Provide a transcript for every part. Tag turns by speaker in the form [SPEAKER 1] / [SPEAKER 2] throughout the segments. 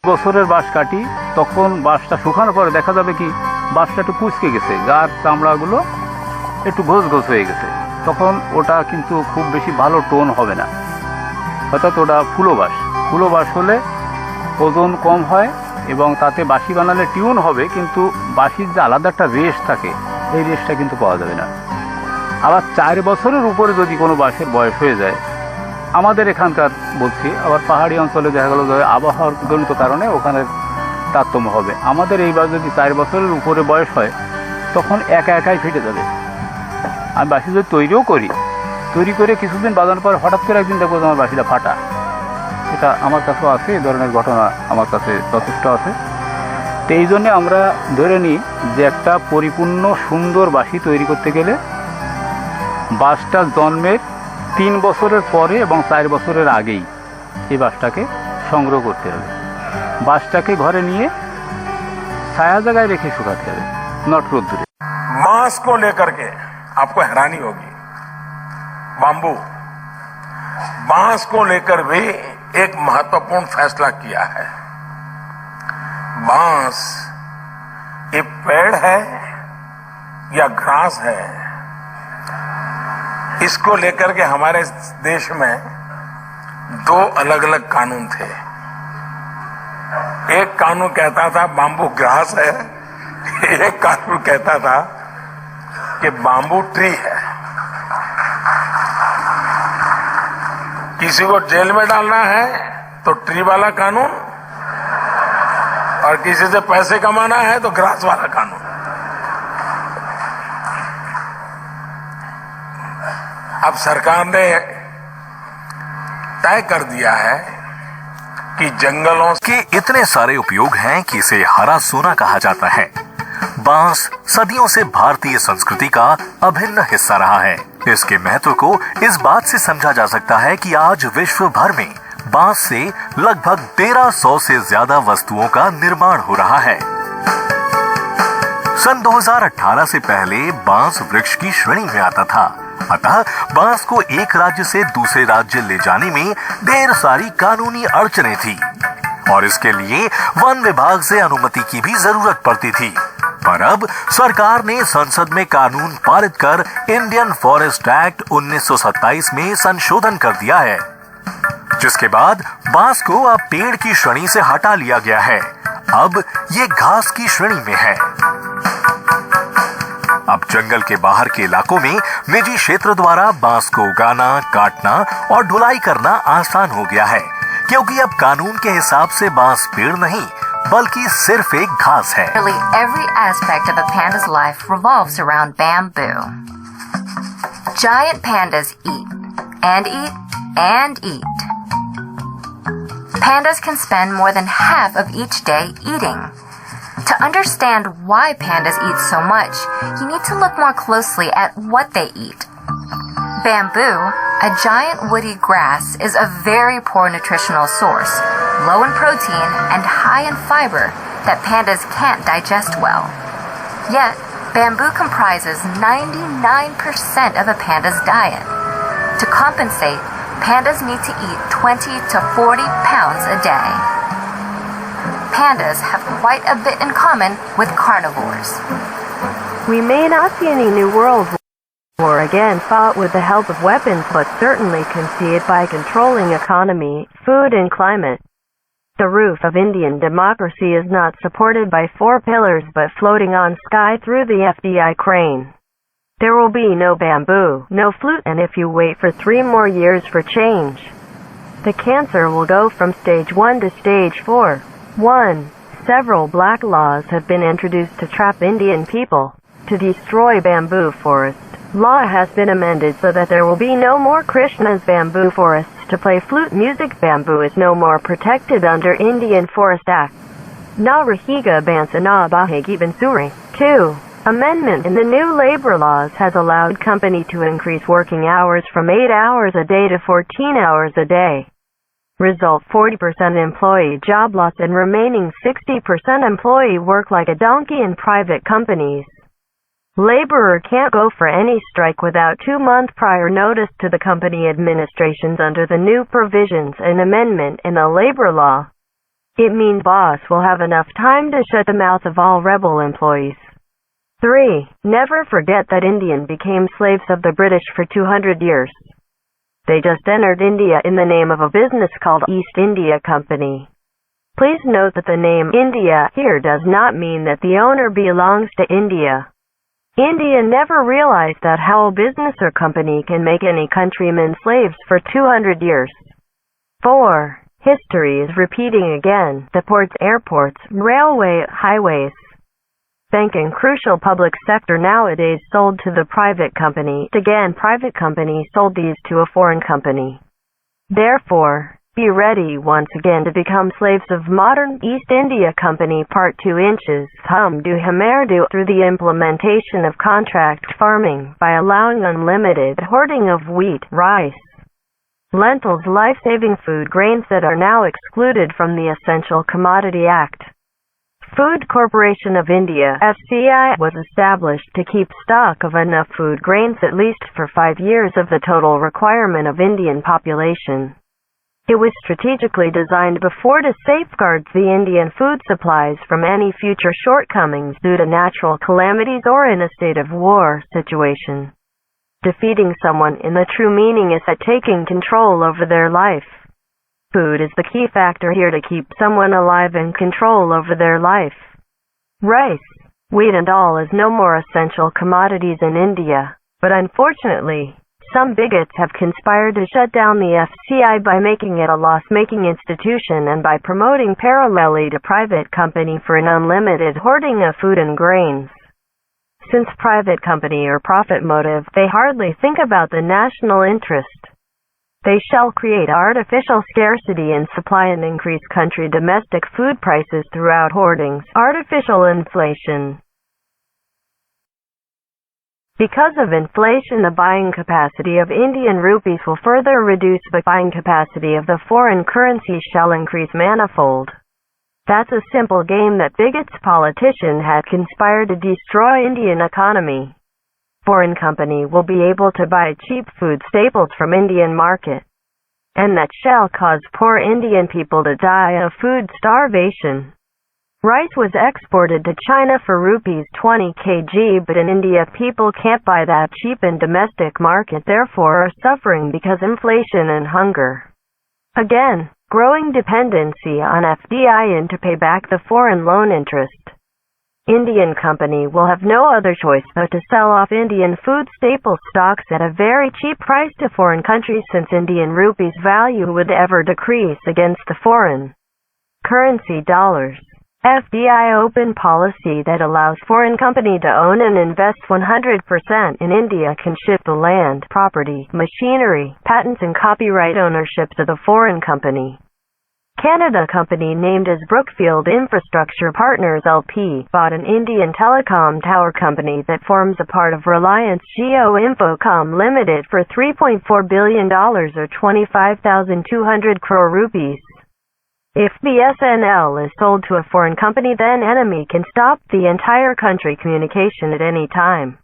[SPEAKER 1] বছরের বাঁশ কাটি, তখন বাঁশটা শুকানোর পরে দেখা যাবে কি বাঁশটা একটু কুঁচকে গেছে, গার চামড়াগুলো একটু ঘোষ ঘোষ হয়ে গেছে। তখন ওটা কিন্তু খুব বেশি ভালো টোন হবে না, অর্থাৎ ওটা ফুলো বাঁশ। ফুলো বাঁশ হলে ওজন কম হয় এবং তাতে বাঁশি বানালে টিউন হবে, কিন্তু বাঁশির যে আলাদা একটা রেশ থাকে এই রেশটা কিন্তু পাওয়া যাবে না। আবার 4 বছরের উপরে যদি কোনো বাঁশের বয়স হয়ে যায়, আমাদের এখানকার বলছি, আবার পাহাড়ি অঞ্চলে দেখা গেল যে আবহাওয়ার জনিত কারণে ওখানে তারতম্য হবে। আমাদের এইবার যদি 4 বছরের উপরে বয়স হয় তখন একাই ফেটে যাবে। আমি বাঁশি যদি তৈরি করে কিছুদিন বাজানোর পরে হঠাৎ করে একদিন দেখবো আমার বাঁশিটা ফাটা। এটা আমার কাছেও আছে, এই ধরনের ঘটনা আমার কাছে যথেষ্ট আছে। তো এই জন্যে আমরা ধরে নিই যে একটা পরিপূর্ণ সুন্দর বাঁশি তৈরি করতে গেলে বাঁশটা জন্মের 3 বছরের পরে এবং 4 বছরের আগেই এই বাঁশটাকে সংগ্রহ করতে হবে। বাঁশটাকে ঘরে নিয়ে ছায়া জায়গায় রেখে শুকাতে হবে, নট রোদ্দুরে।
[SPEAKER 2] बांस को लेकर के आपको हैरानी होगी, बांस को लेकर भी एक महत्वपूर्ण फैसला किया है। बांस ये पेड़ है या घास है, इसको लेकर के हमारे देश में 2 अलग अलग कानून थे। एक कानून कहता था बाम्बू घास है, एक कानून कहता था कि बाम्बू ट्री है। किसी को जेल में डालना है तो ट्री वाला कानून, और किसी से पैसे कमाना है तो ग्रास वाला कानून। अब सरकार ने तय कर दिया है कि जंगलों
[SPEAKER 3] के इतने सारे उपयोग हैं कि इसे हरा सोना कहा जाता है। बांस सदियों से भारतीय संस्कृति का अभिन्न हिस्सा रहा है। इसके महत्व को इस बात से समझा जा सकता है कि आज विश्व भर में बांस से लगभग 1300 से ज्यादा वस्तुओं का निर्माण हो रहा है। सन 2018 से पहले बांस वृक्ष की श्रेणी में आता था, अतः बांस को एक राज्य से दूसरे राज्य ले जाने में ढेर सारी कानूनी अड़चनें थी और इसके लिए वन विभाग से अनुमति की भी जरूरत पड़ती थी। पर अब सरकार ने संसद में कानून पारित कर इंडियन फॉरेस्ट एक्ट 1927 में संशोधन कर दिया है, जिसके बाद बांस को अब पेड़ की श्रेणी से हटा लिया गया है। अब ये घास की श्रेणी में है। अब जंगल के बाहर के इलाकों में निजी क्षेत्र द्वारा बांस को उगाना, काटना और ढुलाई करना आसान हो गया है, क्योंकि अब कानून के हिसाब से बांस पेड़ नहीं बल्कि सिर्फ एक घास है।
[SPEAKER 4] Nearly every aspect of a panda's life revolves around bamboo. Giant pandas eat and eat and eat. Pandas can spend more than half of each day eating. To understand why pandas eat so much, you need to look more closely at what they eat. Bamboo, a giant woody grass, is a very poor nutritional source, low in protein and high in fiber that pandas can't digest well. Yet, bamboo comprises 99% of a panda's diet. To compensate, pandas need to eat 20 to 40 pounds a day. Pandas have quite a bit in common with carnivores.
[SPEAKER 5] We may not see any new world war again fought with the help of weapons, but certainly can see it by controlling economy, food and climate. The roof of Indian democracy is not supported by 4 pillars but floating on sky through the FDI crane. There will be no bamboo, no flute, and if you wait for 3 more years for change, the cancer will go from stage 1 to stage 4. 1. Several black laws have been introduced to trap Indian people, to destroy bamboo forest. Law has been amended so that there will be no more Krishna's bamboo forests to play flute music. Bamboo is no more protected under Indian Forest Act. Na Rahiga Bansana Bahagi Bansuri. 2. Amendment in the new labor laws has allowed company to increase working hours from 8 hours a day to 14 hours a day. Result 40% employee job loss and remaining 60% employee work like a donkey in private companies. Laborer can't go for any strike without 2-month prior notice to the company administrations under the new provisions and amendment in the labor law. It means boss will have enough time to shut the mouth of all rebel employees. 3. Never forget that Indians became slaves of the British for 200 years. They just entered India in the name of a business called East India Company. Please note that the name India here does not mean that the owner belongs to India. India never realized that how a business or company can make any countrymen slaves for 200 years. 4. History is repeating again. The ports, airports, railway, highways, bank and crucial public sector nowadays sold to the private company. Again, private company sold these to a foreign company. Therefore, be ready once again to become slaves of modern East India Company. Part 2 inches. Hum do hamerdu through the implementation of contract farming by allowing unlimited hoarding of wheat, rice, lentils, life-saving food grains that are now excluded from the Essential Commodity Act. Food Corporation of India (FCI) was established to keep stock of enough food grains at least for 5 years of the total requirement of Indian population. It was strategically designed before to safeguard the Indian food supplies from any future shortcomings due to natural calamities or in a state of war situation. Defeating someone in the true meaning is that taking control over their life. Food is the key factor here to keep someone alive and control over their life. Rice, wheat and all is no more essential commodities in India, but unfortunately, some bigots have conspired to shut down the FCI by making it a loss-making institution and by promoting parallelly to private company for an unlimited hoarding of food and grains. Since private company or profit motive, they hardly think about the national interest. They shall create artificial scarcity in supply and increase country domestic food prices throughout hoardings, artificial inflation. Because of inflation, the buying capacity of Indian rupees will further reduce, but buying capacity of the foreign currency shall increase manifold. That's a simple game that bigots politicians had conspired to destroy Indian economy. Foreign company will be able to buy cheap food staples from Indian market, and that shall cause poor Indian people to die of food starvation. Rice was exported to China for rupees 20 kg, but in India people can't buy that cheap in domestic market, therefore are suffering because inflation and hunger. Again, growing dependency on FDI and to pay back the foreign loan interest. Indian company will have no other choice but to sell off Indian food staple stocks at a very cheap price to foreign countries, since Indian rupees value would ever decrease against the foreign currency dollars. FDI open policy that allows foreign company to own and invest 100% in India can shift the land, property, machinery, patents and copyright ownership to the foreign company. Canada company named as Brookfield Infrastructure Partners LP bought an Indian telecom tower company that forms a part of Reliance Jio Infocom Limited for $3.4 billion or 25,200 crore rupees. If BSNL is sold to a foreign company, then enemy can stop the entire country communication at any time.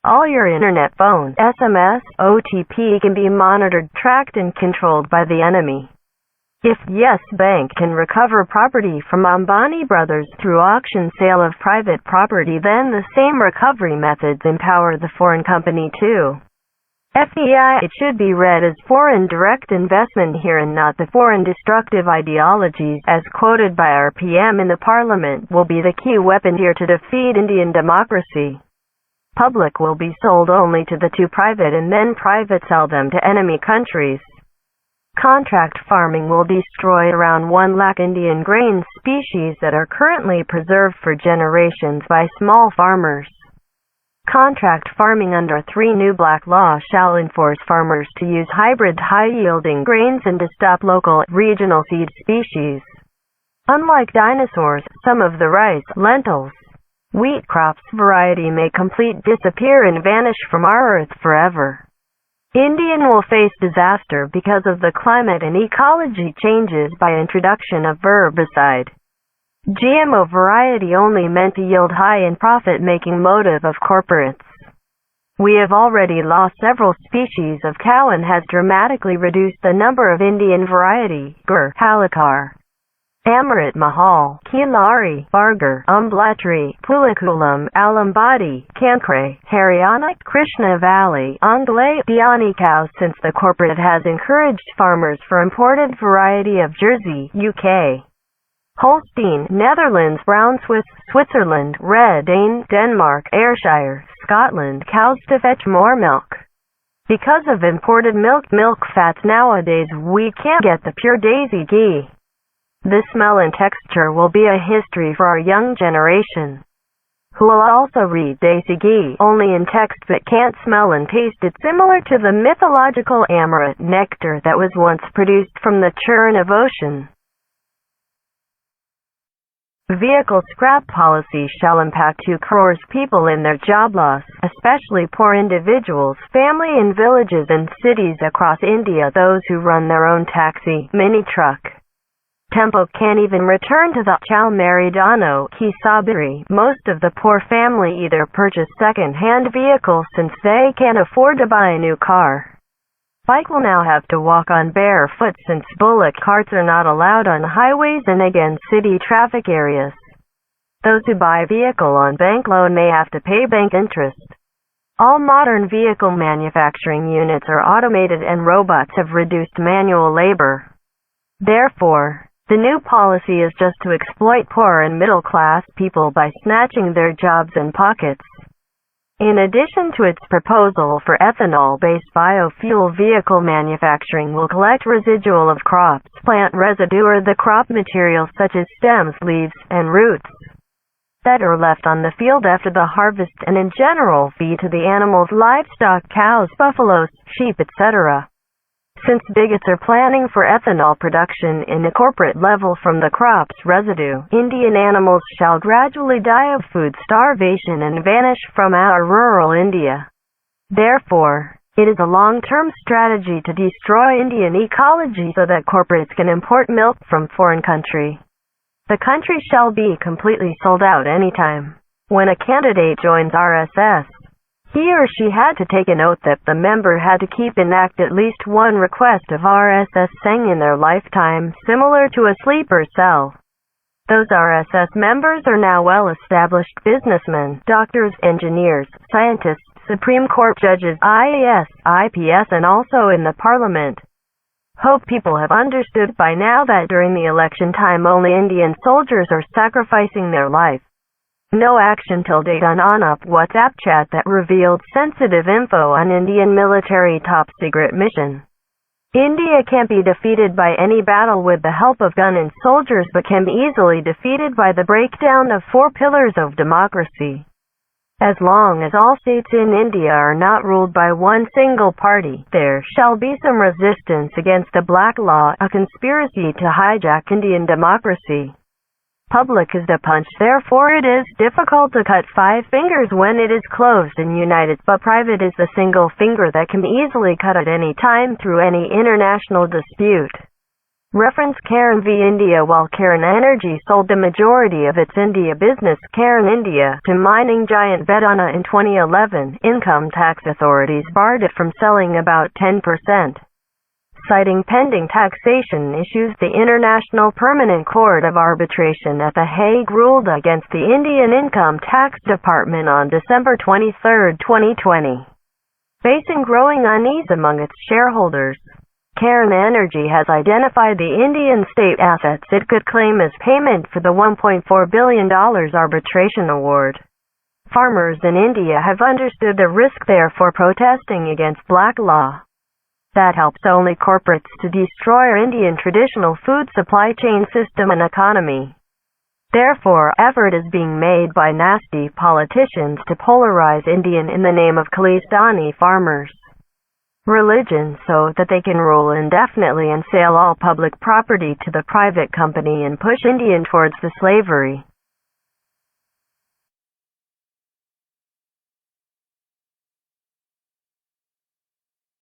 [SPEAKER 5] All your internet, phone, SMS, OTP can be monitored, tracked and controlled by the enemy. If Yes Bank can recover property from Ambani Brothers through auction sale of private property, then the same recovery methods empower the foreign company too. FDI, it should be read as foreign direct investment here and not the foreign destructive ideologies as quoted by our PM in the parliament will be the key weapon here to defeat Indian democracy. Public will be sold only to the two private and then private sell them to enemy countries. Contract farming will destroy around 1 lakh Indian grain species that are currently preserved for generations by small farmers. Contract farming under 3 new black law shall enforce farmers to use hybrid high-yielding grains and to stop local, regional seed species. Unlike dinosaurs, some of the rice, lentils, wheat crops variety may completely disappear and vanish from our earth forever. Indian will face disaster because of the climate and ecology changes by introduction of herbicide. GMO variety only meant to yield high in profit-making motive of corporates. We have already lost several species of cow and has dramatically reduced the number of Indian variety, Gur, Halakar, Amrit Mahal, Kilari, Bargar, Umblatri, Pulikulam, Alambadi, Kankre, Haryana, Krishna Valley, Angle, Diani cows since the corporate has encouraged farmers for imported variety of Jersey, UK. Holstein, Netherlands, Brown Swiss, Switzerland, Red Dane, Denmark, Ayrshire, Scotland cows to fetch more milk. Because of imported milk fats nowadays we can't get the pure Daisy ghee. The smell and texture will be a history for our young generation, who will also read Daisy ghee only in text but can't smell and taste it, similar to the mythological Amrit nectar that was once produced from the churn of ocean. Vehicle scrap policy shall impact 2 crores people in their job loss, especially poor individuals, family in villages and cities across India, those who run their own taxi, mini truck. Tempo can't even return to the Chao Maridano, Kisabiri. Most of the poor family either purchase second-hand vehicles since they can't afford to buy a new car. Bike will now have to walk on barefoot since bullock carts are not allowed on highways and again city traffic areas. Those who buy a vehicle on bank loan may have to pay bank interest. All modern vehicle manufacturing units are automated and robots have reduced manual labor. Therefore, the new policy is just to exploit poor and middle-class people by snatching their jobs and pockets. In addition to its proposal for ethanol-based biofuel, vehicle manufacturing will collect residual of crops, plant residue or the crop materials such as stems, leaves, and roots that are left on the field after the harvest and in general feed to the animals, livestock, cows, buffaloes, sheep, etc. Since bigots are planning for ethanol production in a corporate level from the crop's residue, Indian animals shall gradually die of food starvation and vanish from our rural India. Therefore, it is a long-term strategy to destroy Indian ecology so that corporates can import milk from foreign country. The country shall be completely sold out anytime. When a candidate joins RSS, he or she had to take an oath that the member had to keep and act at least one request of RSS saying in their lifetime, similar to a sleeper cell. Those RSS members are now well-established businessmen, doctors, engineers, scientists, Supreme Court judges, IAS, IPS, and also in the parliament. Hope people have understood by now that during the election time only Indian soldiers are sacrificing their life. No action till date on UP WhatsApp chat that revealed sensitive info on Indian military top-secret mission. India can't be defeated by any battle with the help of gun and soldiers but can be easily defeated by the breakdown of 4 pillars of democracy. As long as all states in India are not ruled by one single party, there shall be some resistance against the black law, a conspiracy to hijack Indian democracy. Public is the punch, therefore it is difficult to cut 5 fingers when it is closed and united, but private is the single finger that can be easily cut at any time through any international dispute. Reference Cairn v. India. While Cairn Energy sold the majority of its India business, Cairn India, to mining giant Vedana in 2011, income tax authorities barred it from selling about 10%. Citing pending taxation issues, the International Permanent Court of Arbitration at The Hague ruled against the Indian Income Tax Department on December 23, 2020. Facing growing unease among its shareholders, Cairn Energy has identified the Indian state assets it could claim as payment for the $1.4 billion arbitration award. Farmers in India have understood the risk therefore protesting against black law. That helps only corporates to destroy our Indian traditional food supply chain system and economy. Therefore, effort is being made by nasty politicians to polarize Indian in the name of Khalistani farmers. Religion so that they can rule indefinitely and sell all public property to the private company and push Indian towards the slavery.